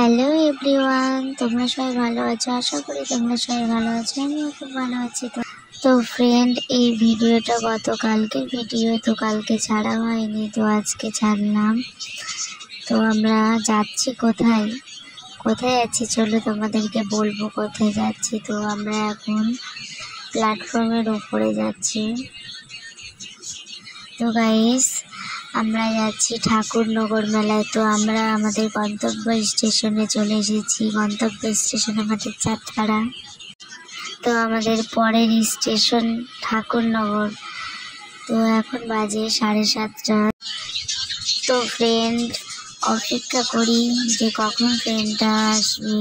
Hello everyone, তোমরা সবাই ভালো আছো? আশা করি তোমরা সবাই ভালো আছো। আমিও খুব ভালো আছি। তো ফ্রেন্ড, এই ভিডিওটা গতকালকের ভিডিও, তো কালকে ছাড়া হয়নি, তো আজকে ছাড়লাম। তো আমরা যাচ্ছি কোথায় যাচ্ছি চলো তোমাদেরকে বলবো কোথায় যাচ্ছি। তো আমরা এখন প্ল্যাটফর্মের উপরে যাচ্ছি। তো গাইস, আমরা যাচ্ছি ঠাকুরনগর মেলায়। তো আমরা আমাদের গন্তব্য স্টেশনে চলে এসেছি। গন্তব্য স্টেশন আমাদের চাঁদপাড়া। তো আমাদের পরের স্টেশন ঠাকুরনগর। তো এখন বাজে 7:30। তো ফ্রেন্ড, অপেক্ষা করি যে কখন ট্রেনটা আসবে।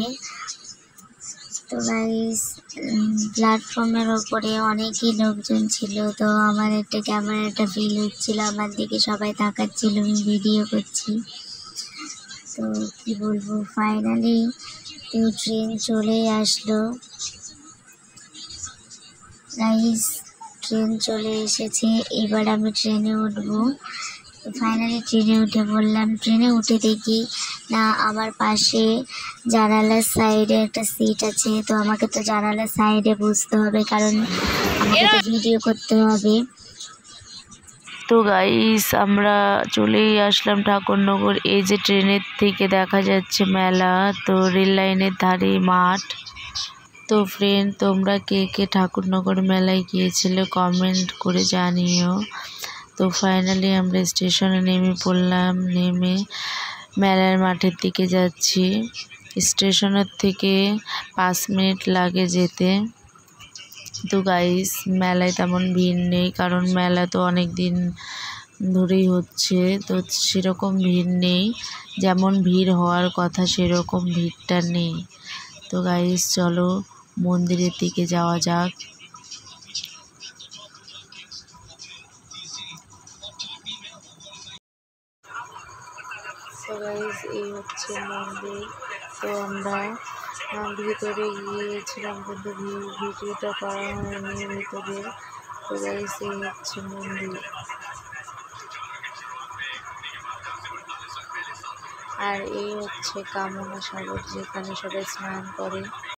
তো গাইস, প্ল্যাটফর্মের ওপরে অনেকই লোকজন ছিল। তো আমার একটা ক্যামেরাটা ফিল হচ্ছিল, আমার দিকে সবাই তাকাচ্ছিল, আমি ভিডিও করছি। তো কি বলবো, ফাইনালি তো ট্রেন চলে আসলো। গাইস, ট্রেন চলে এসেছে, এবার আমি ট্রেনে উঠবো। তো ফাইনালি ট্রেনে উঠে বললাম, ট্রেনে উঠে দেখি না আমার পাশে জানালার সাইডে একটা সিট আছে। তো আমাকে তো জানালার সাইডে বসতে হবে, কারণ আমাকে তো ভিডিও করতে হবে। তো গাইস, আমরা চলেই আসলাম ঠাকুরনগর। এই যে ট্রেনের থেকে দেখা যাচ্ছে মেলা, তো রেল লাইনের ধারে মাঠ। তো ফ্রেন্ড, তোমরা কে কে ঠাকুরনগর মেলায় গিয়েছিলে কমেন্ট করে জানিও। তো ফাইনালি আমরা স্টেশনে নেমে পড়লাম। নেমে মেলার মাঠের দিকে যাচ্ছি। স্টেশনের থেকে 5 মিনিট লাগে যেতে। তো গাইস, মেলায় তেমন ভিড় নেই, কারণ মেলা তো অনেক দিন ধরেই হচ্ছে। তো সেরকম ভিড় নেই, যেমন ভিড় হওয়ার কথা সেরকম ভিড়টা নেই। তো গাইস, চলো মন্দিরের দিকে যাওয়া যাক। তো গাইস, এই হচ্ছে মন্দির। তো আমরা ভিতরে গিয়েছিলাম, কিন্তু ভিডিওটা করা হয়নি ভিতরে। তো গাইস, এই হচ্ছে মন্দির। আর এই হচ্ছে কামনা সাগর, যেখানে সবাই স্নান করে।